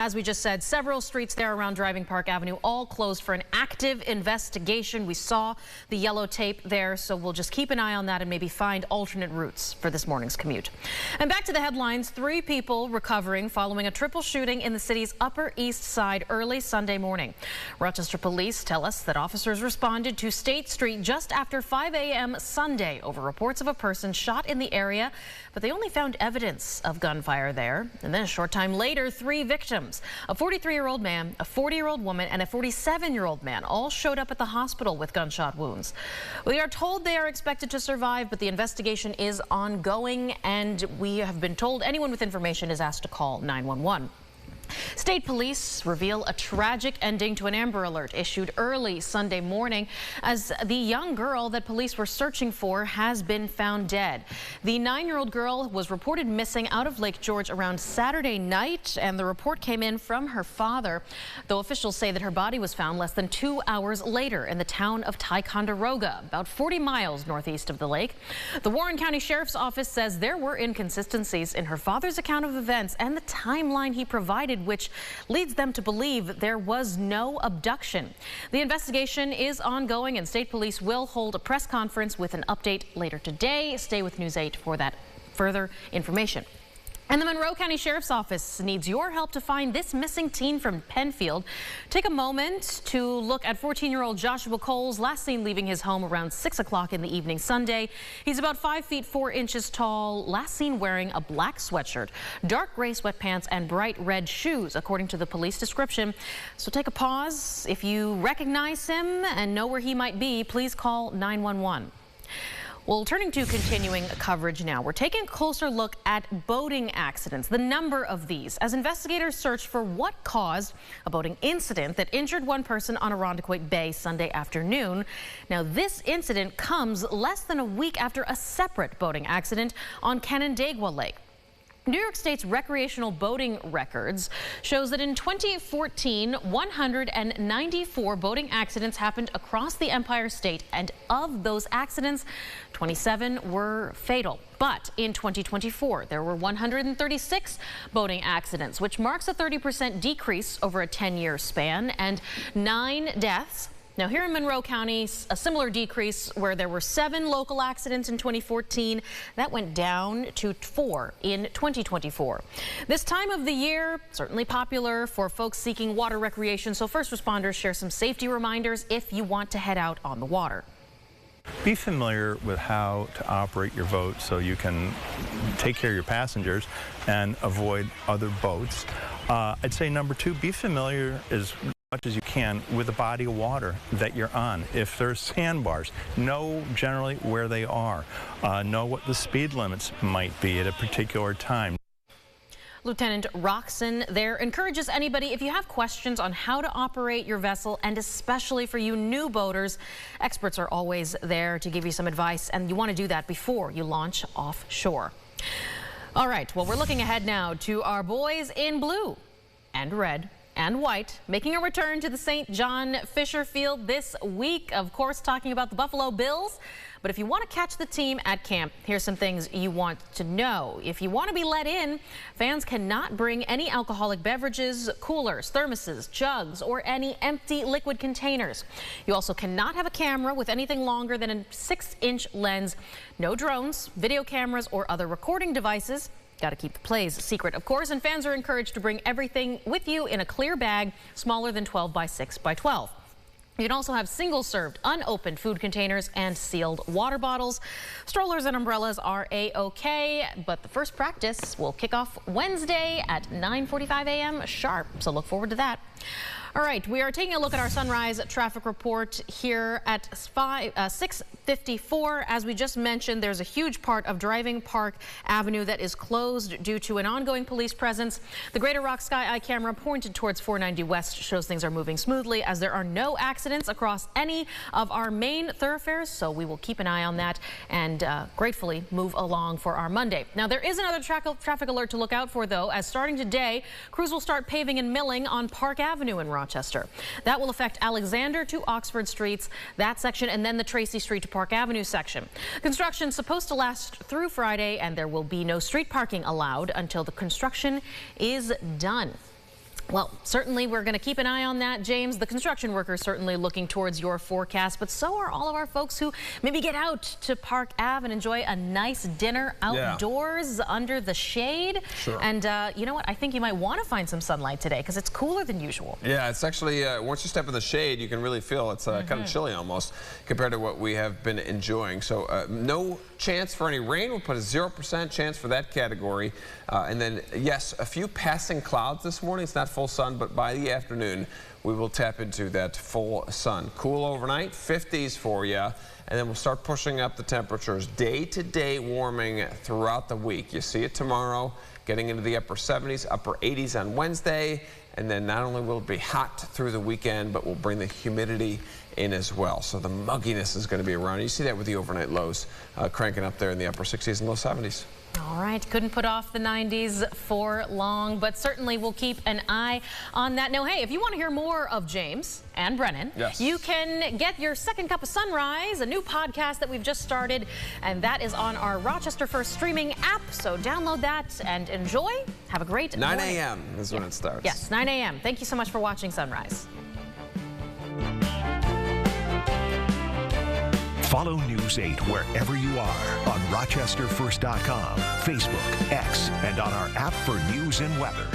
As we just said, several streets there around Driving Park Avenue all closed for an active investigation. We saw the yellow tape there, so we'll just keep an eye on that and maybe find alternate routes for this morning's commute. And back to the headlines, 3 people recovering following a triple shooting in the city's Upper East Side early Sunday morning. Rochester police tell us that officers responded to State Street just after 5 a.m. Sunday over reports of a person shot in the area, but they only found evidence of gunfire there. And then a short time later, 3 victims. A 43-year-old man, a 40-year-old woman, and a 47-year-old man all showed up at the hospital with gunshot wounds. We are told they are expected to survive, but the investigation is ongoing, and we have been told anyone with information is asked to call 911. State police reveal a tragic ending to an Amber Alert issued early Sunday morning as the young girl that police were searching for has been found dead. The 9-year-old girl was reported missing out of Lake George around Saturday night, and the report came in from her father, though officials say that her body was found less than 2 hours later in the town of Ticonderoga, about 40 miles northeast of the lake. The Warren County Sheriff's Office says there were inconsistencies in her father's account of events and the timeline he provided, which leads them to believe there was no abduction. The investigation is ongoing, and state police will hold a press conference with an update later today. Stay with News 8 for that further information. And the Monroe County Sheriff's Office needs your help to find this missing teen from Penfield. Take a moment to look at 14-year-old Joshua Coles, last seen leaving his home around 6 o'clock in the evening Sunday. He's about 5 feet 4 inches tall, last seen wearing a black sweatshirt, dark gray sweatpants, and bright red shoes, according to the police description. So take a pause. If you recognize him and know where he might be, please call 911. Well, turning to continuing coverage now, we're taking a closer look at boating accidents, the number of these, as investigators search for what caused a boating incident that injured one person on Irondequoit Bay Sunday afternoon. Now, this incident comes less than a week after a separate boating accident on Canandaigua Lake. New York State's recreational boating records shows that in 2014, 194 boating accidents happened across the Empire State, and of those accidents, 27 were fatal. But in 2024, there were 136 boating accidents, which marks a 30% decrease over a 10-year span, and 9 deaths. Now, here in Monroe County, a similar decrease where there were 7 local accidents in 2014. That went down to 4 in 2024. This time of the year, certainly popular for folks seeking water recreation. So first responders share some safety reminders if you want to head out on the water. Be familiar with how to operate your boat so you can take care of your passengers and avoid other boats. I'd say number 2, be familiar as much as you can with the body of water that you're on. If there's sandbars, know generally where they are. Know what the speed limits might be at a particular time. Lieutenant Roxon there encourages anybody, if you have questions on how to operate your vessel, and especially for you new boaters, experts are always there to give you some advice, and you want to do that before you launch offshore. All right, well, we're looking ahead now to our boys in blue and red and white making a return to the St. John Fisher Field this week. Of course, talking about the Buffalo Bills. But if you want to catch the team at camp, here's some things you want to know. If you want to be let in, fans cannot bring any alcoholic beverages, coolers, thermoses, jugs, or any empty liquid containers. You also cannot have a camera with anything longer than a 6-inch lens. No drones, video cameras, or other recording devices. Got to keep the plays secret, of course, and fans are encouraged to bring everything with you in a clear bag smaller than 12 by 6 by 12. You can also have single-served, unopened food containers and sealed water bottles. Strollers and umbrellas are A-OK, but the first practice will kick off Wednesday at 9:45 a.m. sharp, so look forward to that. All right, we are taking a look at our sunrise traffic report here at 6:54. As we just mentioned, there's a huge part of Driving Park Avenue that is closed due to an ongoing police presence. The Greater Rock Sky Eye camera pointed towards 490 West shows things are moving smoothly as there are no accidents across any of our main thoroughfares. So we will keep an eye on that and gratefully move along for our Monday. Now, there is another traffic alert to look out for, though, as starting today, crews will start paving and milling on Park Avenue in Rochester. That will affect Alexander to Oxford Streets, that section, and then the Tracy Street to Park Avenue section. Construction is supposed to last through Friday, and there will be no street parking allowed until the construction is done. Well, certainly we're going to keep an eye on that, James. The construction workers certainly looking towards your forecast, but so are all of our folks who maybe get out to Park Ave and enjoy a nice dinner outdoors under the shade. Sure. And you know what? I think you might want to find some sunlight today because it's cooler than usual. Yeah, it's actually, once you step in the shade, you can really feel it's kind of chilly almost compared to what we have been enjoying. So no chance for any rain. We'll put a 0% chance for that category. And then, yes, a few passing clouds this morning. It's not full sun, but by the afternoon, we will tap into that full sun. Cool overnight, 50s for you. And then we'll start pushing up the temperatures. Day-to-day warming throughout the week. You see it tomorrow, getting into the upper 70s, upper 80s on Wednesday. And then not only will it be hot through the weekend, but we'll bring the humidity in as well. So the mugginess is going to be around. You see that with the overnight lows cranking up there in the upper 60s and low 70s. All right, couldn't put off the 90s for long, but certainly we'll keep an eye on that. Now, hey, if you want to hear more of James and Brennan, you can get your second cup of sunrise, a new podcast that we've just started, and that is on our Rochester First streaming app. So download that and enjoy. Have a great 9 morning. a.m. is when it starts. Yes, 9 a.m. Thank you so much for watching Sunrise. Follow News 8 wherever you are on RochesterFirst.com, Facebook, X, and on our app for news and weather.